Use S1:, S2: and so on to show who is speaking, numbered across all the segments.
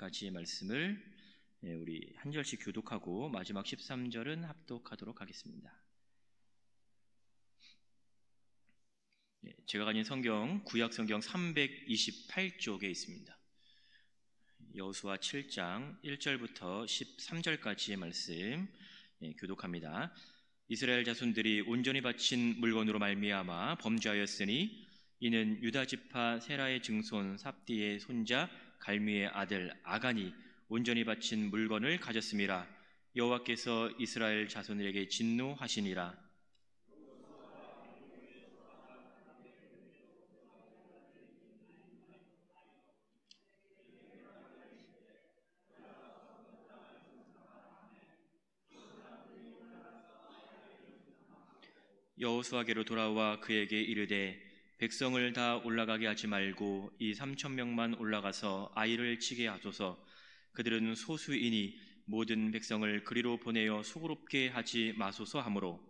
S1: 13절까지의 말씀을 우리 한 절씩 교독하고 마지막 13절은 합독하도록 하겠습니다. 제가 가진 성경, 구약 성경 328쪽에 있습니다. 여호수아 7장 1절부터 13절까지의 말씀 교독합니다. 이스라엘 자손들이 온전히 바친 물건으로 말미암아 범죄하였으니 이는 유다 지파 세라의 증손 삽디의 손자 갈미의 아들 아간이 온전히 바친 물건을 가졌음이라. 여호와께서 이스라엘 자손들에게 진노하시니라. 여호수아께로 돌아와 그에게 이르되 백성을 다 올라가게 하지 말고 이 3,000명만 올라가서 아이를 치게 하소서. 그들은 소수이니 모든 백성을 그리로 보내어 수고롭게 하지 마소서 하므로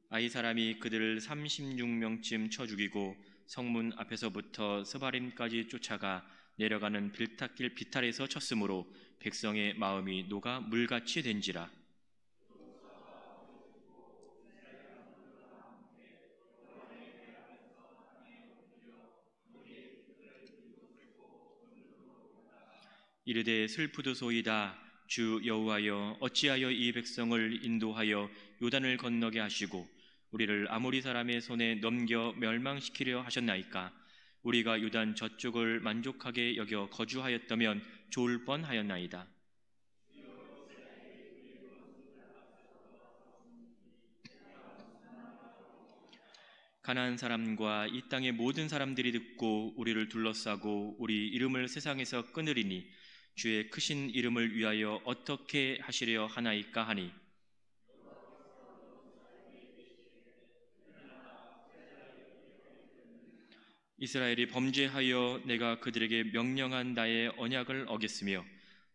S1: 아이 사람이 그들을 36명쯤 쳐 죽이고 성문 앞에서부터 스바림까지 쫓아가 내려가는 빌탁길 비탈에서 쳤으므로 백성의 마음이 녹아 물같이 된지라. 이르되 슬프도소이다. 주 여호와여, 어찌하여 이 백성을 인도하여 요단을 건너게 하시고 우리를 아모리 사람의 손에 넘겨 멸망시키려 하셨나이까? 우리가 요단 저쪽을 만족하게 여겨 거주하였다면 좋을 뻔하였나이다. 가나안 사람과 이 땅의 모든 사람들이 듣고 우리를 둘러싸고 우리 이름을 세상에서 끊으리니 주의 크신 이름을 위하여 어떻게 하시려 하나이까 하니 이스라엘이 범죄하여 내가 그들에게 명령한 나의 언약을 어겼으며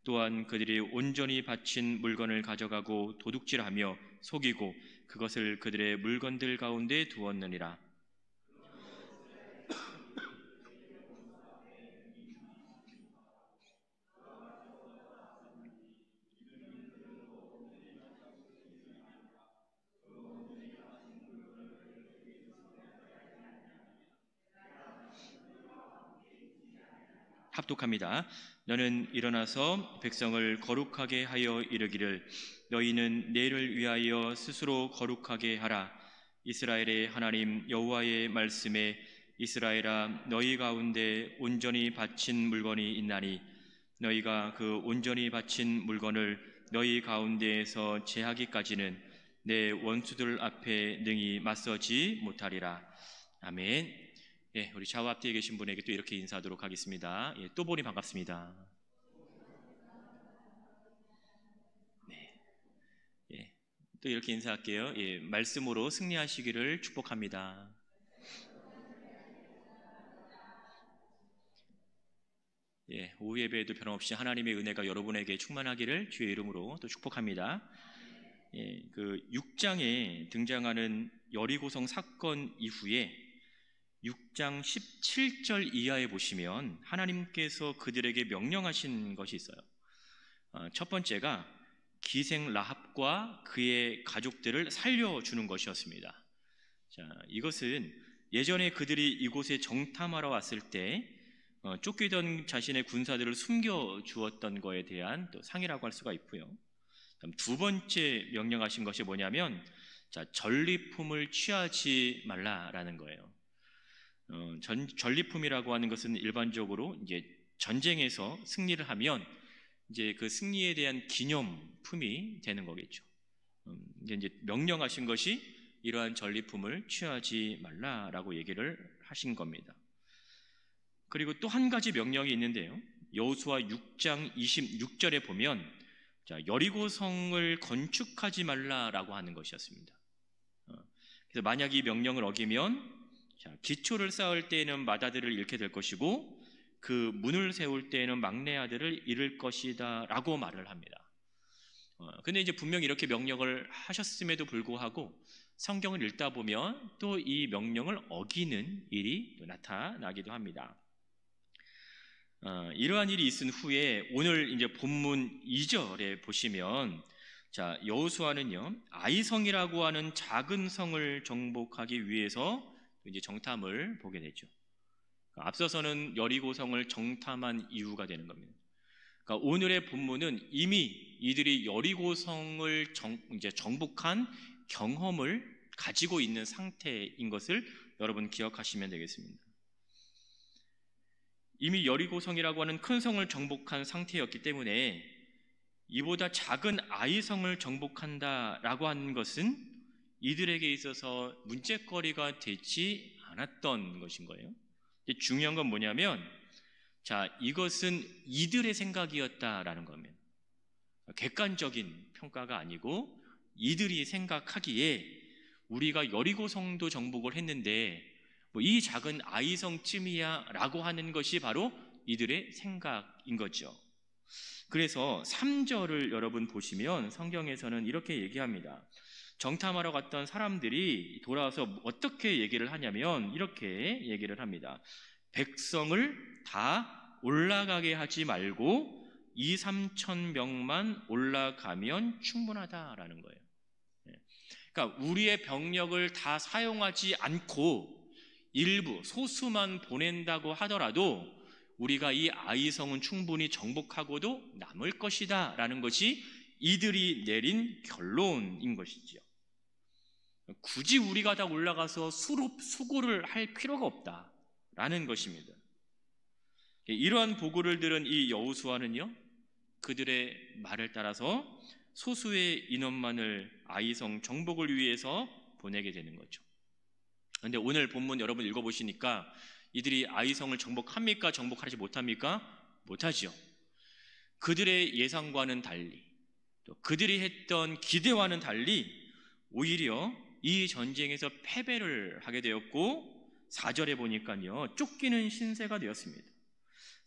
S1: 또한 그들이 온전히 바친 물건을 가져가고 도둑질하며 속이고 그것을 그들의 물건들 가운데 두었느니라. 합독합니다. 너는 일어나서 백성을 거룩하게 하여 이르기를 너희는 내일을 위하여 스스로 거룩하게 하라. 이스라엘의 하나님 여호와의 말씀에 이스라엘아, 너희 가운데 온전히 바친 물건이 있나니 너희가 그 온전히 바친 물건을 너희 가운데에서 제하기까지는 내 원수들 앞에 능히 맞서지 못하리라. 아멘. 우리 좌우 앞뒤에 계신 분에게 또 이렇게 인사하도록 하겠습니다. 또 보니 반갑습니다. 또 이렇게 인사할게요. 말씀으로 승리하시기를 축복합니다. 오후 예배에도 변함없이 하나님의 은혜가 여러분에게 충만하기를 주의 이름으로 또 축복합니다. 그 6장에 등장하는 여리고성 사건 이후에 6장 17절 이하에 보시면 하나님께서 그들에게 명령하신 것이 있어요. 첫 번째가 기생 라합과 그의 가족들을 살려주는 것이었습니다. 자, 이것은 예전에 그들이 이곳에 정탐하러 왔을 때 쫓기던 자신의 군사들을 숨겨주었던 것에 대한 또 상이라고 할 수가 있고요. 두 번째 명령하신 것이 뭐냐면 전리품을 취하지 말라라는 거예요. 전리품이라고 하는 것은 일반적으로 이제 전쟁에서 승리를 하면 이제 그 승리에 대한 기념품이 되는 거겠죠. 이제 명령하신 것이 이러한 전리품을 취하지 말라라고 얘기를 하신 겁니다. 그리고 또 한 가지 명령이 있는데요. 여호수아 6장 26절에 보면 여리고성을 건축하지 말라라고 하는 것이었습니다. 그래서 만약 이 명령을 어기면 기초를 쌓을 때에는 맏아들을 잃게 될 것이고 그 문을 세울 때에는 막내 아들을 잃을 것이다 라고 말을 합니다. 근데 이제 분명히 이렇게 명령을 하셨음에도 불구하고 성경을 읽다 보면 또 이 명령을 어기는 일이 나타나기도 합니다. 이러한 일이 있은 후에 오늘 이제 본문 2절에 보시면, 자, 여호수아는요 아이성이라고 하는 작은 성을 정복하기 위해서 이제 정탐을 보게 되죠. 앞서서는 여리고성을 정탐한 이유가 되는 겁니다. 그러니까 오늘의 본문은 이미 이들이 여리고성을 이제 정복한 경험을 가지고 있는 상태인 것을 여러분 기억하시면 되겠습니다. 이미 여리고성이라고 하는 큰 성을 정복한 상태였기 때문에 이보다 작은 아이성을 정복한다라고 하는 것은 이들에게 있어서 문제거리가 되지 않았던 것인 거예요. 중요한 건 뭐냐면, 자, 이것은 이들의 생각이었다라는 겁니다. 객관적인 평가가 아니고 이들이 생각하기에 우리가 여리고성도 정복을 했는데 이 작은 아이성쯤이야 라고 하는 것이 바로 이들의 생각인 거죠. 그래서 3절을 여러분 보시면 성경에서는 이렇게 얘기합니다. 정탐하러 갔던 사람들이 돌아와서 어떻게 얘기를 하냐면 이렇게 얘기를 합니다. 백성을 다 올라가게 하지 말고 2-3천 명만 올라가면 충분하다라는 거예요. 그러니까 우리의 병력을 다 사용하지 않고 일부 소수만 보낸다고 하더라도 우리가 이 아이성은 충분히 정복하고도 남을 것이다 라는 것이 이들이 내린 결론인 것이죠. 굳이 우리가 다 올라가서 수고를 할 필요가 없다라는 것입니다. 이러한 보고를 들은 이 여호수아는요 그들의 말을 따라서 소수의 인원만을 아이성 정복을 위해서 보내게 되는 거죠. 그런데 오늘 본문 여러분 읽어보시니까 이들이 아이성을 정복합니까? 정복하지 못합니까? 못하죠. 그들의 예상과는 달리, 또 그들이 했던 기대와는 달리 오히려 이 전쟁에서 패배를 하게 되었고 4절에 보니까요 쫓기는 신세가 되었습니다.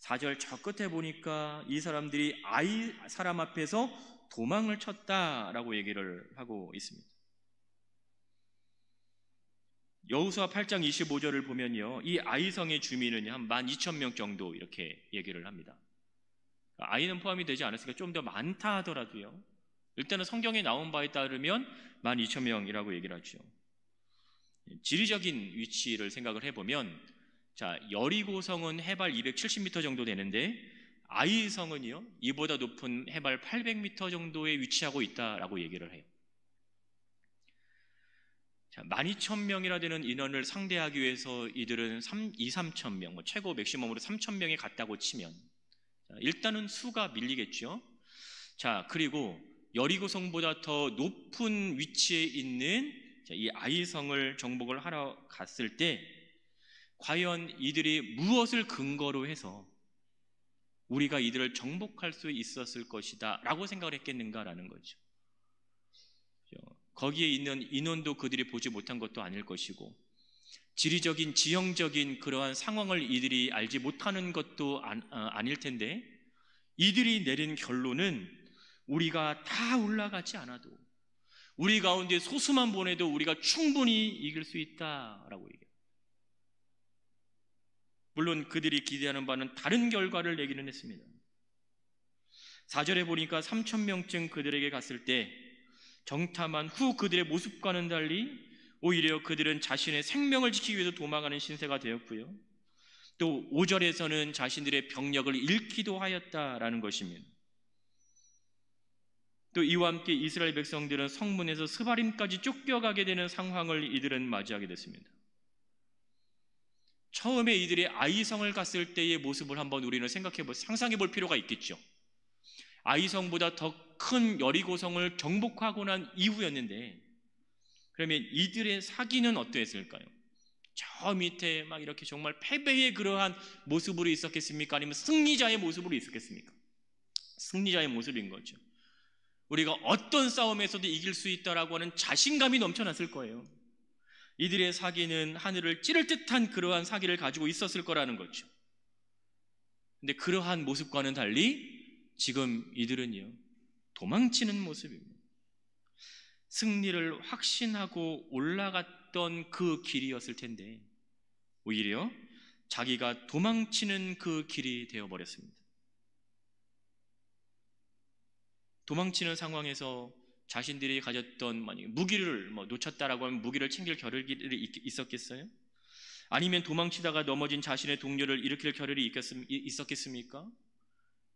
S1: 4절 저 끝에 보니까 이 사람들이 사람 앞에서 도망을 쳤다라고 얘기를 하고 있습니다. 여호수아 8장 25절을 보면요 이 아이성의 주민은 한 12,000명 정도 이렇게 얘기를 합니다. 아이는 포함이 되지 않았으니까 좀 더 많다 하더라도요 일단은 성경에 나온 바에 따르면 12,000명이라고 얘기를 하죠. 지리적인 위치를 생각을 해보면, 자, 여리고성은 해발 270m 정도 되는데 아이성은요 이보다 높은 해발 800m 정도에 위치하고 있다라고 얘기를 해요. 자, 12,000명이나 되는 인원을 상대하기 위해서 이들은 2-3,000명, 최고 맥시멈으로 3,000명이 갔다고 치면 일단은 수가 밀리겠죠. 자, 그리고 여리고성보다 더 높은 위치에 있는 이 아이성을 정복을 하러 갔을 때 과연 이들이 무엇을 근거로 해서 우리가 이들을 정복할 수 있었을 것이다 라고 생각을 했겠는가라는 거죠. 거기에 있는 인원도 그들이 보지 못한 것도 아닐 것이고 지리적인 지형적인 그러한 상황을 이들이 알지 못하는 것도 아닐 텐데 이들이 내린 결론은 우리가 다 올라가지 않아도 우리 가운데 소수만 보내도 우리가 충분히 이길 수 있다라고 얘기해요. 물론 그들이 기대하는 바는 다른 결과를 내기는 했습니다. 4절에 보니까 3,000명쯤 그들에게 갔을 때 정탐한 후 그들의 모습과는 달리 오히려 그들은 자신의 생명을 지키기 위해서 도망하는 신세가 되었고요. 또 5절에서는 자신들의 병력을 잃기도 하였다라는 것입니다. 또 이와 함께 이스라엘 백성들은 성문에서 스바림까지 쫓겨가게 되는 상황을 이들은 맞이하게 됐습니다. 처음에 이들이 아이성을 갔을 때의 모습을 한번 우리는 상상해 볼 필요가 있겠죠. 아이성보다 더 큰 여리고성을 정복하고 난 이후였는데 그러면 이들의 사기는 어떠했을까요? 저 밑에 막 이렇게 정말 패배의 그러한 모습으로 있었겠습니까? 아니면 승리자의 모습으로 있었겠습니까? 승리자의 모습인 거죠. 우리가 어떤 싸움에서도 이길 수 있다라고 하는 자신감이 넘쳐났을 거예요. 이들의 사기는 하늘을 찌를 듯한 그러한 사기를 가지고 있었을 거라는 거죠. 근데 그러한 모습과는 달리 지금 이들은요 도망치는 모습입니다. 승리를 확신하고 올라갔던 그 길이었을 텐데 오히려 자기가 도망치는 그 길이 되어버렸습니다. 도망치는 상황에서 자신들이 가졌던 만약에 무기를 놓쳤다라고 하면 무기를 챙길 겨를이 있었겠어요? 아니면 도망치다가 넘어진 자신의 동료를 일으킬 겨를이 있었겠습니까?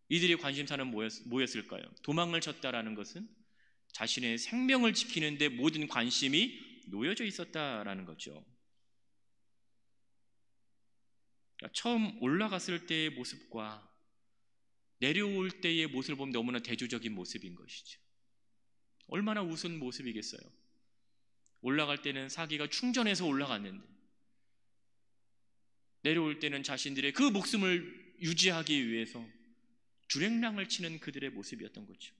S1: 이들의 관심사는 뭐였을까요? 도망을 쳤다라는 것은 자신의 생명을 지키는 데 모든 관심이 놓여져 있었다라는 거죠. 그러니까 처음 올라갔을 때의 모습과 내려올 때의 모습을 보면 너무나 대조적인 모습인 것이죠. 얼마나 우스운 모습이겠어요. 올라갈 때는 사기가 충전해서 올라갔는데 내려올 때는 자신들의 그 목숨을 유지하기 위해서 주랭랑을 치는 그들의 모습이었던 거죠.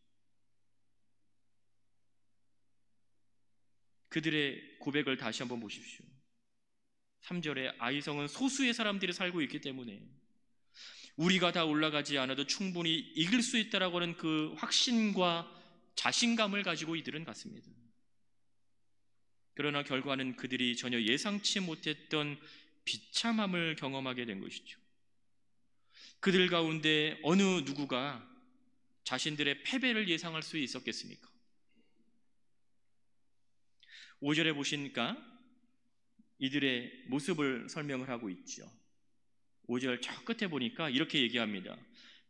S1: 그들의 고백을 다시 한번 보십시오. 3절에 아이성은 소수의 사람들이 살고 있기 때문에 우리가 다 올라가지 않아도 충분히 이길 수 있다라고 하는 그 확신과 자신감을 가지고 이들은 갔습니다. 그러나 결과는 그들이 전혀 예상치 못했던 비참함을 경험하게 된 것이죠. 그들 가운데 어느 누구가 자신들의 패배를 예상할 수 있었겠습니까? 5절에 보시니까 이들의 모습을 설명을 하고 있죠. 5절 저 끝에 보니까 이렇게 얘기합니다.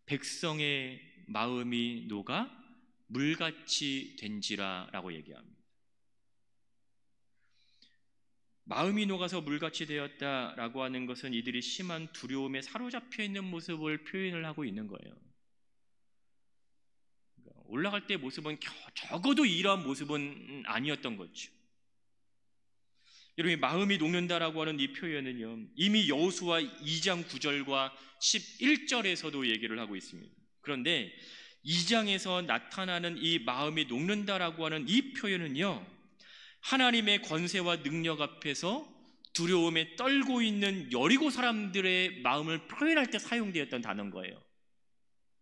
S1: 백성의 마음이 녹아 물같이 된지라 라고 얘기합니다. 마음이 녹아서 물같이 되었다라고 하는 것은 이들이 심한 두려움에 사로잡혀 있는 모습을 표현을 하고 있는 거예요. 올라갈 때 모습은 적어도 이러한 모습은 아니었던 거죠. 여러분, 마음이 녹는다라고 하는 이 표현은요, 이미 여호수아 2장 9절과 11절에서도 얘기를 하고 있습니다. 그런데 2장에서 나타나는 이 마음이 녹는다라고 하는 이 표현은요, 하나님의 권세와 능력 앞에서 두려움에 떨고 있는 여리고 사람들의 마음을 표현할 때 사용되었던 단어인 거예요.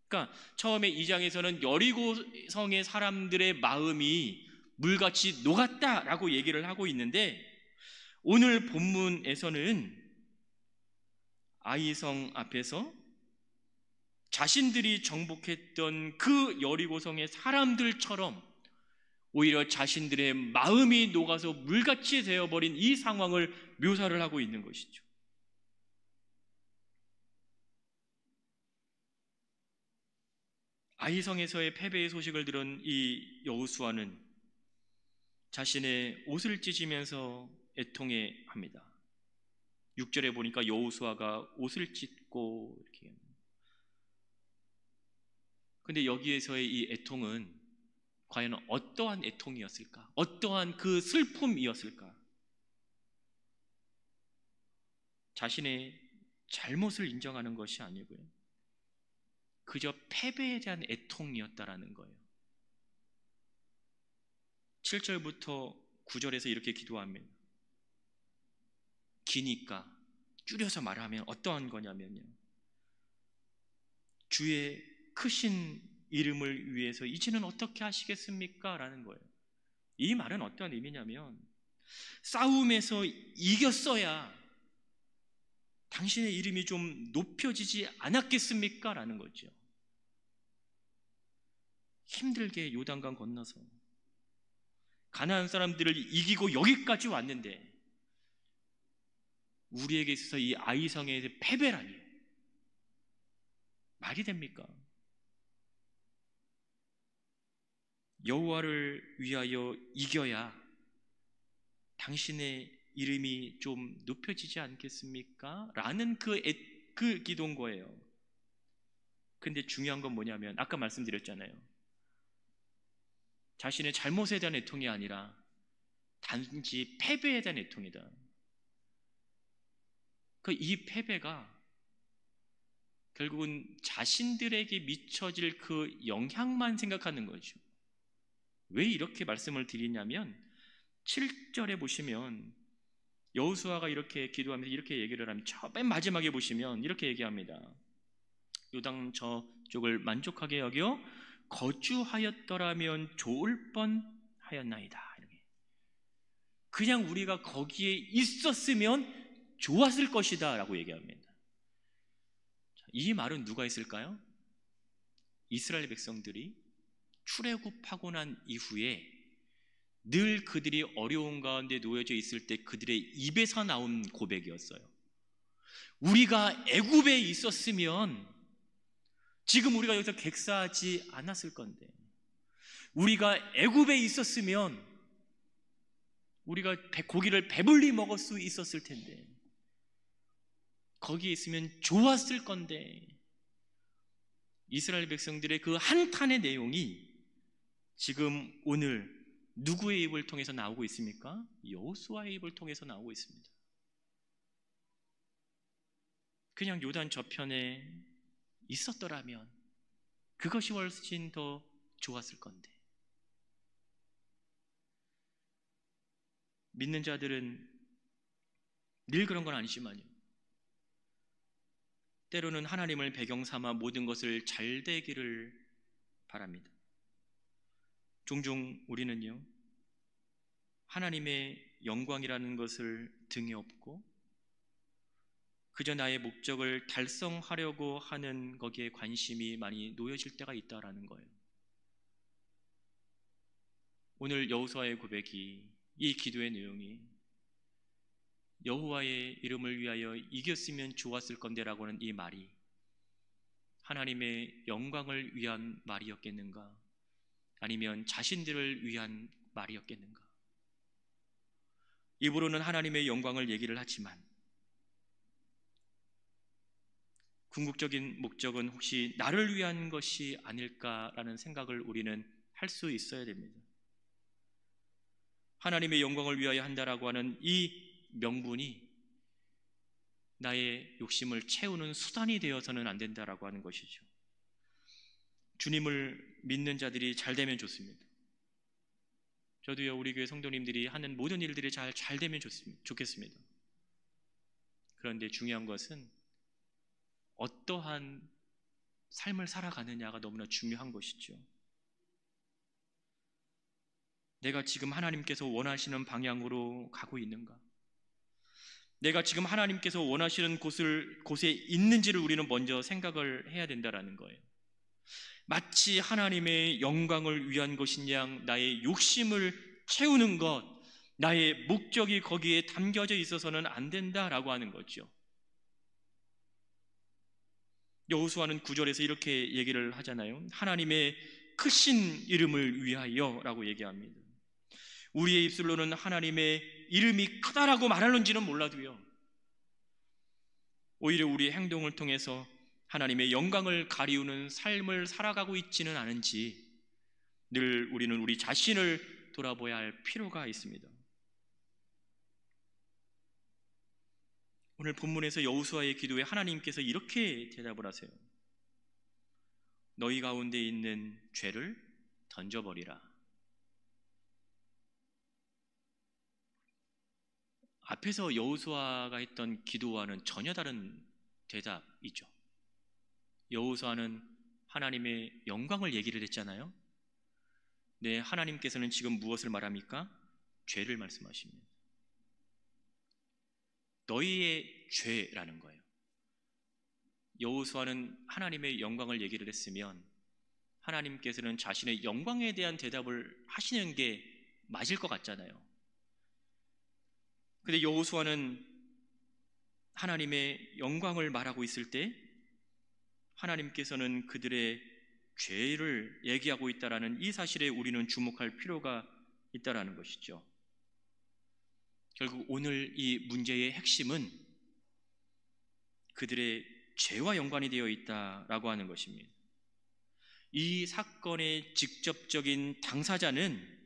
S1: 그러니까 처음에 2장에서는 여리고 성의 사람들의 마음이 물같이 녹았다라고 얘기를 하고 있는데, 오늘 본문에서는 아이성 앞에서 자신들이 정복했던 그 여리고성의 사람들처럼 오히려 자신들의 마음이 녹아서 물같이 되어버린 이 상황을 묘사를 하고 있는 것이죠. 아이성에서의 패배의 소식을 들은 이 여호수아는 자신의 옷을 찢으면서 애통해 합니다. 6절에 보니까 여호수아가 옷을 찢고 이렇게 합니다. 근데 여기에서의 이 애통은 과연 어떠한 애통이었을까? 어떠한 그 슬픔이었을까? 자신의 잘못을 인정하는 것이 아니고요, 그저 패배에 대한 애통이었다라는 거예요. 7절부터 9절에서 이렇게 기도합니다. 기니까 줄여서 말하면 어떠한 거냐면요, 주의 크신 이름을 위해서 이제는 어떻게 하시겠습니까? 라는 거예요. 이 말은 어떤 의미냐면 싸움에서 이겼어야 당신의 이름이 좀 높여지지 않았겠습니까? 라는 거죠. 힘들게 요단강 건너서 가나안 사람들을 이기고 여기까지 왔는데 우리에게 있어서 이 아이성의 패배라니 말이 됩니까? 여호와를 위하여 이겨야 당신의 이름이 좀 높여지지 않겠습니까? 라는 그 기도인 거예요. 근데 중요한 건 뭐냐면 아까 말씀드렸잖아요. 자신의 잘못에 대한 애통이 아니라 단지 패배에 대한 애통이다. 이 패배가 결국은 자신들에게 미쳐질 그 영향만 생각하는 거죠. 왜 이렇게 말씀을 드리냐면 7절에 보시면 여호수아가 이렇게 기도하면서 이렇게 얘기를 하면 맨 마지막에 보시면 이렇게 얘기합니다. 요단 저쪽을 만족하게 여겨 거주하였더라면 좋을 뻔하였나이다. 그냥 우리가 거기에 있었으면 좋았을 것이다 라고 얘기합니다. 이 말은 누가 했을까요? 이스라엘 백성들이 출애굽하고 난 이후에 늘 그들이 어려운 가운데 놓여져 있을 때 그들의 입에서 나온 고백이었어요. 우리가 애굽에 있었으면 지금 우리가 여기서 객사하지 않았을 건데, 우리가 애굽에 있었으면 우리가 고기를 배불리 먹을 수 있었을 텐데, 거기에 있으면 좋았을 건데, 이스라엘 백성들의 그 한탄의 내용이 지금 오늘 누구의 입을 통해서 나오고 있습니까? 여호수아의 입을 통해서 나오고 있습니다. 그냥 요단 저편에 있었더라면 그것이 훨씬 더 좋았을 건데, 믿는 자들은 늘 그런 건 아니지만요, 때로는 하나님을 배경 삼아 모든 것을 잘 되기를 바랍니다. 종종 우리는요, 하나님의 영광이라는 것을 등에 업고 그저 나의 목적을 달성하려고 하는 거기에 관심이 많이 놓여질 때가 있다라는 거예요. 오늘 여호수아의 고백이, 이 기도의 내용이 여호와의 이름을 위하여 이겼으면 좋았을 건데라고 하는 이 말이 하나님의 영광을 위한 말이었겠는가, 아니면 자신들을 위한 말이었겠는가? 입으로는 하나님의 영광을 얘기를 하지만 궁극적인 목적은 혹시 나를 위한 것이 아닐까라는 생각을 우리는 할 수 있어야 됩니다. 하나님의 영광을 위하여 한다라고 하는 이 명분이 나의 욕심을 채우는 수단이 되어서는 안 된다라고 하는 것이죠. 주님을 믿는 자들이 잘 되면 좋습니다. 저도요, 우리 교회 성도님들이 하는 모든 일들이 잘 되면 좋겠습니다. 그런데 중요한 것은 어떠한 삶을 살아가느냐가 너무나 중요한 것이죠. 내가 지금 하나님께서 원하시는 방향으로 가고 있는가? 내가 지금 하나님께서 원하시는 곳에 있는지를 우리는 먼저 생각을 해야 된다는 거예요. 마치 하나님의 영광을 위한 것인 양 나의 욕심을 채우는 것, 나의 목적이 거기에 담겨져 있어서는 안 된다라고 하는 거죠. 여호수아는 9절에서 이렇게 얘기를 하잖아요. 하나님의 크신 이름을 위하여 라고 얘기합니다. 우리의 입술로는 하나님의 이름이 크다라고 말하는지는 몰라도요, 오히려 우리의 행동을 통해서 하나님의 영광을 가리우는 삶을 살아가고 있지는 않은지 늘 우리는 우리 자신을 돌아봐야 할 필요가 있습니다. 오늘 본문에서 여호수아의 기도에 하나님께서 이렇게 대답을 하세요. 너희 가운데 있는 죄를 던져버리라. 앞에서 여호수아가 했던 기도와는 전혀 다른 대답이죠. 여호수아는 하나님의 영광을 얘기를 했잖아요. 네, 하나님께서는 지금 무엇을 말합니까? 죄를 말씀하십니다. 너희의 죄라는 거예요. 여호수아는 하나님의 영광을 얘기를 했으면 하나님께서는 자신의 영광에 대한 대답을 하시는 게 맞을 것 같잖아요. 근데 여호수아는 하나님의 영광을 말하고 있을 때 하나님께서는 그들의 죄를 얘기하고 있다라는 이 사실에 우리는 주목할 필요가 있다라는 것이죠. 결국 오늘 이 문제의 핵심은 그들의 죄와 연관이 되어 있다라고 하는 것입니다. 이 사건의 직접적인 당사자는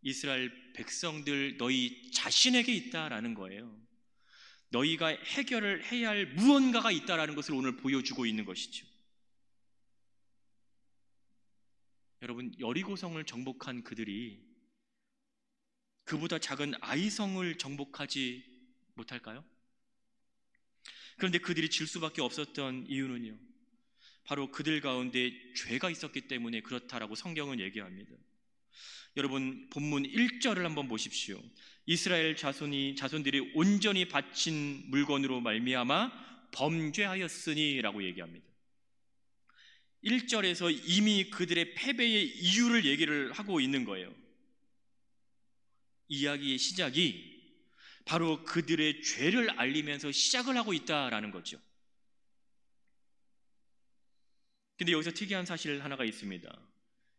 S1: 이스라엘 백성들 너희 자신에게 있다라는 거예요. 너희가 해결을 해야 할 무언가가 있다라는 것을 오늘 보여주고 있는 것이죠. 여러분, 여리고성을 정복한 그들이 그보다 작은 아이성을 정복하지 못할까요? 그런데 그들이 질 수밖에 없었던 이유는요, 바로 그들 가운데 죄가 있었기 때문에 그렇다라고 성경은 얘기합니다. 여러분 본문 1절을 한번 보십시오. 이스라엘 자손들이 온전히 바친 물건으로 말미암아 범죄하였으니라고 얘기합니다. 1절에서 이미 그들의 패배의 이유를 얘기를 하고 있는 거예요. 이야기의 시작이 바로 그들의 죄를 알리면서 시작을 하고 있다라는 거죠. 근데 여기서 특이한 사실 하나가 있습니다.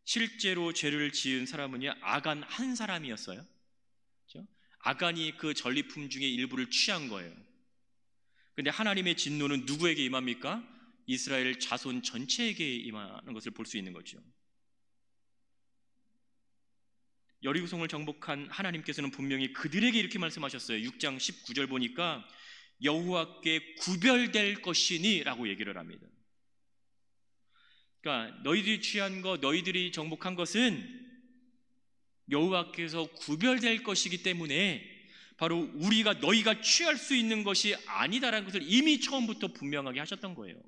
S1: 실제로 죄를 지은 사람은요, 아간 한 사람이었어요. 그렇죠? 아간이 그 전리품 중에 일부를 취한 거예요. 근데 하나님의 진노는 누구에게 임합니까? 이스라엘 자손 전체에게 임하는 것을 볼 수 있는 거죠. 여리고성을 정복한 하나님께서는 분명히 그들에게 이렇게 말씀하셨어요. 6장 19절 보니까 여호와께 구별될 것이니 라고 얘기를 합니다. 그러니까 너희들이 취한 것, 너희들이 정복한 것은 여호와께서 구별될 것이기 때문에 바로 너희가 취할 수 있는 것이 아니다라는 것을 이미 처음부터 분명하게 하셨던 거예요.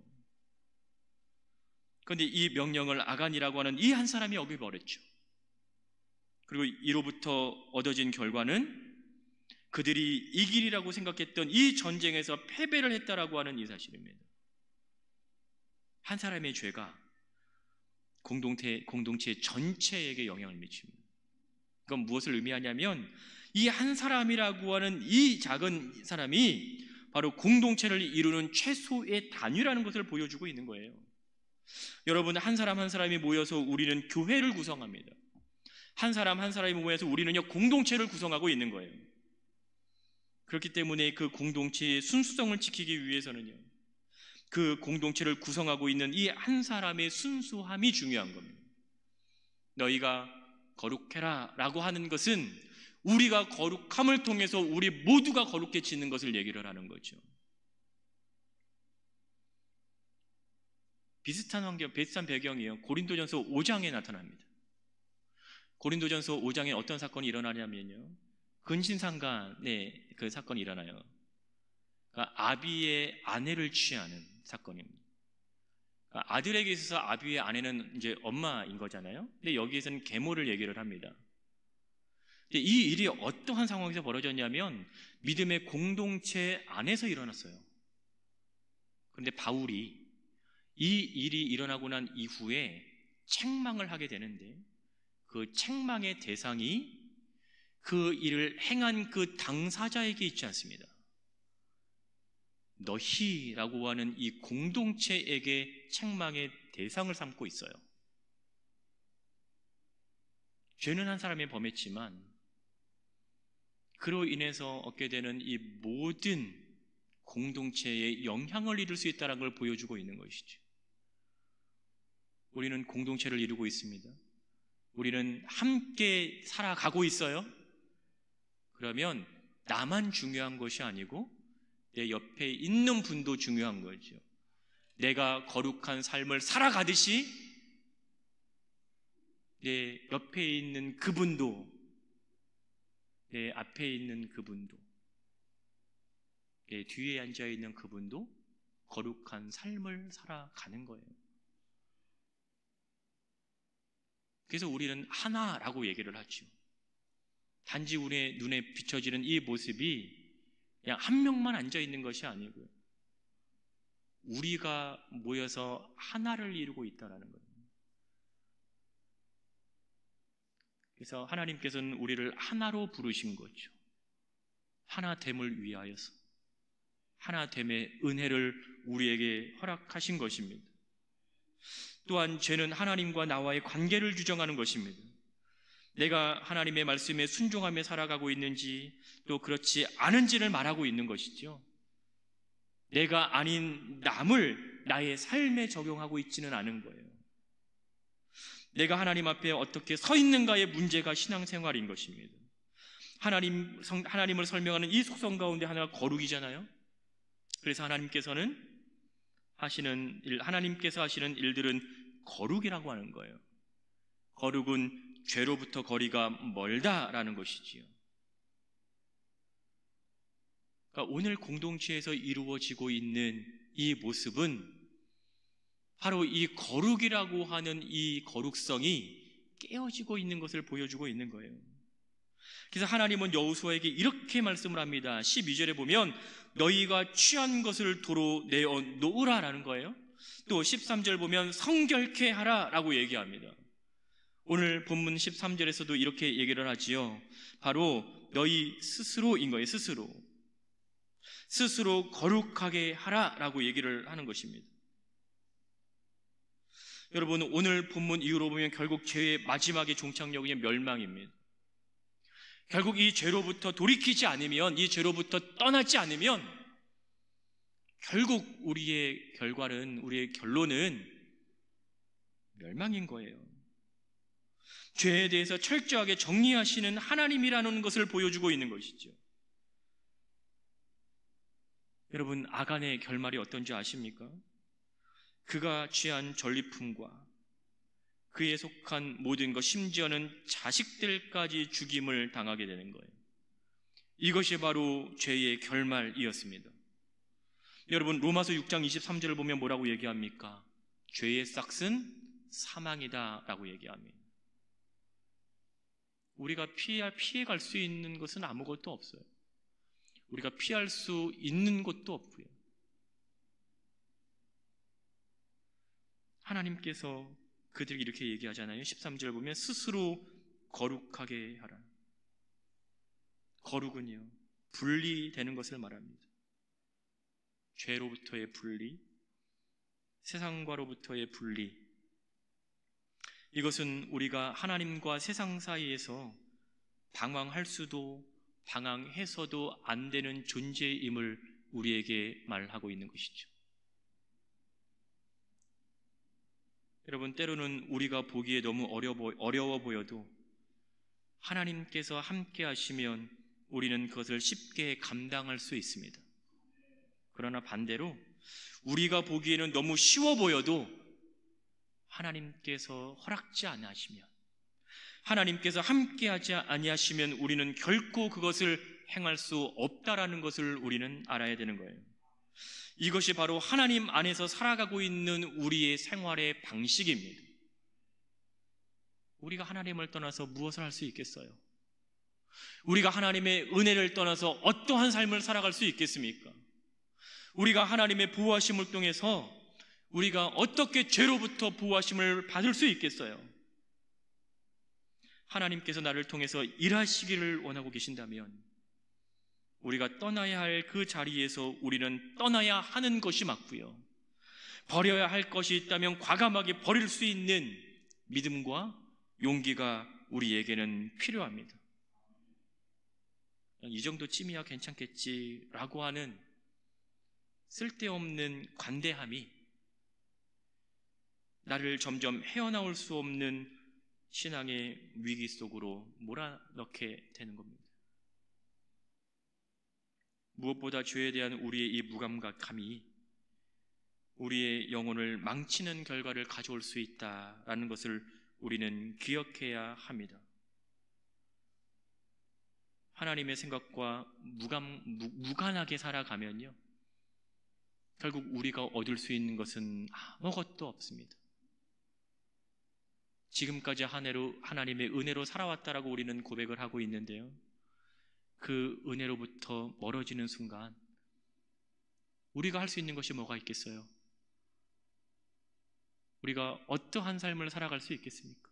S1: 그런데 이 명령을 아간이라고 하는 이 한 사람이 어겨버렸죠. 그리고 이로부터 얻어진 결과는 그들이 이길이라고 생각했던 이 전쟁에서 패배를 했다라고 하는 이 사실입니다. 한 사람의 죄가 공동체 전체에게 영향을 미칩니다. 그건 무엇을 의미하냐면 이 한 사람이라고 하는 이 작은 사람이 바로 공동체를 이루는 최소의 단위라는 것을 보여주고 있는 거예요. 여러분, 한 사람 한 사람이 모여서 우리는 교회를 구성합니다. 한 사람 한 사람이 모여서 우리는요 공동체를 구성하고 있는 거예요. 그렇기 때문에 그 공동체의 순수성을 지키기 위해서는요 그 공동체를 구성하고 있는 이 한 사람의 순수함이 중요한 겁니다. 너희가 거룩해라 라고 하는 것은 우리가 거룩함을 통해서 우리 모두가 거룩해지는 것을 얘기를 하는 거죠. 비슷한 배경이에요. 고린도전서 5장에 나타납니다. 고린도전서 5장에 어떤 사건이 일어나냐면요, 근신상간의 그 사건이 일어나요. 그러니까 아비의 아내를 취하는 사건입니다. 그러니까 아들에게 있어서 아비의 아내는 이제 엄마인 거잖아요. 근데 여기에서는 계모를 얘기를 합니다. 근데 이 일이 어떠한 상황에서 벌어졌냐면 믿음의 공동체 안에서 일어났어요. 그런데 바울이 이 일이 일어나고 난 이후에 책망을 하게 되는데 그 책망의 대상이 그 일을 행한 그 당사자에게 있지 않습니다. 너희라고 하는 이 공동체에게 책망의 대상을 삼고 있어요. 죄는 한 사람이 범했지만 그로 인해서 얻게 되는 이 모든 공동체에 영향을 이룰 수 있다는 걸 보여주고 있는 것이죠. 우리는 공동체를 이루고 있습니다. 우리는 함께 살아가고 있어요. 그러면 나만 중요한 것이 아니고 내 옆에 있는 분도 중요한 거죠. 내가 거룩한 삶을 살아가듯이 내 옆에 있는 그분도, 내 앞에 있는 그분도, 내 뒤에 앉아 있는 그분도 거룩한 삶을 살아가는 거예요. 그래서 우리는 하나라고 얘기를 하죠. 단지 우리의 눈에 비춰지는 이 모습이 그냥 한 명만 앉아 있는 것이 아니고요, 우리가 모여서 하나를 이루고 있다는 거예요. 그래서 하나님께서는 우리를 하나로 부르신 거죠. 하나됨을 위하여서, 하나됨의 은혜를 우리에게 허락하신 것입니다. 또한 죄는 하나님과 나와의 관계를 규정하는 것입니다. 내가 하나님의 말씀에 순종하며 살아가고 있는지 또 그렇지 않은지를 말하고 있는 것이죠. 내가 아닌 남을 나의 삶에 적용하고 있지는 않은 거예요. 내가 하나님 앞에 어떻게 서 있는가의 문제가 신앙생활인 것입니다. 하나님을 설명하는 이 속성 가운데 하나가 거룩이잖아요. 그래서 하나님께서 하시는 일들은 거룩이라고 하는 거예요. 거룩은 죄로부터 거리가 멀다라는 것이지요. 그러니까 오늘 공동체에서 이루어지고 있는 이 모습은 바로 이 거룩이라고 하는 이 거룩성이 깨어지고 있는 것을 보여주고 있는 거예요. 그래서 하나님은 여호수아에게 이렇게 말씀을 합니다. 12절에 보면 너희가 취한 것을 도로 내어 놓으라 라는 거예요. 또 13절 보면 성결케 하라 라고 얘기합니다. 오늘 본문 13절에서도 이렇게 얘기를 하지요. 바로 너희 스스로인 거예요. 스스로 거룩하게 하라 라고 얘기를 하는 것입니다. 여러분, 오늘 본문 이후로 보면 결국 죄의 마지막의 종착역이 멸망입니다. 결국 이 죄로부터 돌이키지 않으면, 이 죄로부터 떠나지 않으면 결국 우리의 결론은 멸망인 거예요. 죄에 대해서 철저하게 정리하시는 하나님이라는 것을 보여주고 있는 것이죠. 여러분, 아간의 결말이 어떤지 아십니까? 그가 취한 전리품과 그에 속한 모든 것, 심지어는 자식들까지 죽임을 당하게 되는 거예요. 이것이 바로 죄의 결말이었습니다. 여러분, 로마서 6장 23절을 보면 뭐라고 얘기합니까? 죄의 싹은 사망이다 라고 얘기합니다. 우리가 피해갈 수 있는 것은 아무것도 없어요. 우리가 피할 수 있는 것도 없고요. 하나님께서 그들이 이렇게 얘기하잖아요. 13절 보면 스스로 거룩하게 하라. 거룩은요, 분리되는 것을 말합니다. 죄로부터의 분리, 세상과로부터의 분리. 이것은 우리가 하나님과 세상 사이에서 방황할 수도 방황해서도 안 되는 존재임을 우리에게 말하고 있는 것이죠. 여러분, 때로는 우리가 보기에 너무 어려워 보여도 하나님께서 함께 하시면 우리는 그것을 쉽게 감당할 수 있습니다. 그러나 반대로 우리가 보기에는 너무 쉬워 보여도 하나님께서 허락지 아니하시면, 하나님께서 함께 하지 아니하시면 우리는 결코 그것을 행할 수 없다라는 것을 우리는 알아야 되는 거예요. 이것이 바로 하나님 안에서 살아가고 있는 우리의 생활의 방식입니다. 우리가 하나님을 떠나서 무엇을 할 수 있겠어요? 우리가 하나님의 은혜를 떠나서 어떠한 삶을 살아갈 수 있겠습니까? 우리가 하나님의 보호하심을 통해서 우리가 어떻게 죄로부터 보호하심을 받을 수 있겠어요? 하나님께서 나를 통해서 일하시기를 원하고 계신다면 우리가 떠나야 할 그 자리에서 우리는 떠나야 하는 것이 맞고요, 버려야 할 것이 있다면 과감하게 버릴 수 있는 믿음과 용기가 우리에게는 필요합니다. 이 정도쯤이야 괜찮겠지라고 하는 쓸데없는 관대함이 나를 점점 헤어나올 수 없는 신앙의 위기 속으로 몰아넣게 되는 겁니다. 무엇보다 죄에 대한 우리의 이 무감각함이 우리의 영혼을 망치는 결과를 가져올 수 있다라는 것을 우리는 기억해야 합니다. 하나님의 생각과 무관하게 살아가면요, 결국 우리가 얻을 수 있는 것은 아무것도 없습니다. 지금까지 한 해로 하나님의 은혜로 살아왔다라고 우리는 고백을 하고 있는데요, 그 은혜로부터 멀어지는 순간 우리가 할 수 있는 것이 뭐가 있겠어요? 우리가 어떠한 삶을 살아갈 수 있겠습니까?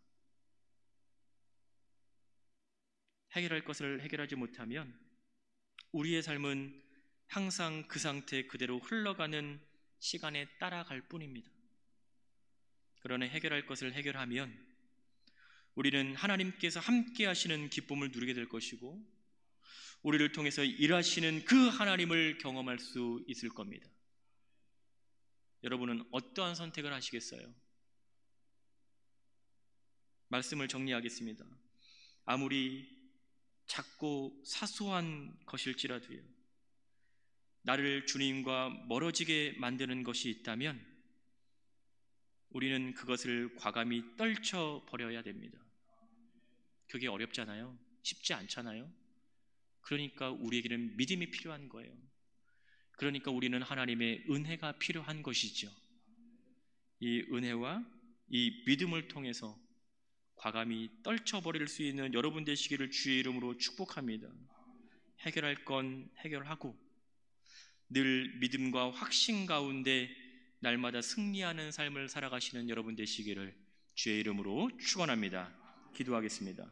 S1: 해결할 것을 해결하지 못하면 우리의 삶은 항상 그 상태 그대로 흘러가는 시간에 따라갈 뿐입니다. 그러나 해결할 것을 해결하면 우리는 하나님께서 함께 하시는 기쁨을 누리게 될 것이고, 우리를 통해서 일하시는 그 하나님을 경험할 수 있을 겁니다. 여러분은 어떠한 선택을 하시겠어요? 말씀을 정리하겠습니다. 아무리 작고 사소한 것일지라도요, 나를 주님과 멀어지게 만드는 것이 있다면 우리는 그것을 과감히 떨쳐버려야 됩니다. 그게 어렵잖아요. 쉽지 않잖아요. 그러니까 우리에게는 믿음이 필요한 거예요. 그러니까 우리는 하나님의 은혜가 필요한 것이죠. 이 은혜와 이 믿음을 통해서 과감히 떨쳐버릴 수 있는 여러분 되시기를 주의 이름으로 축복합니다. 해결할 건 해결하고 늘 믿음과 확신 가운데 날마다 승리하는 삶을 살아가시는 여러분 되시기를 주의 이름으로 축원합니다. 기도하겠습니다.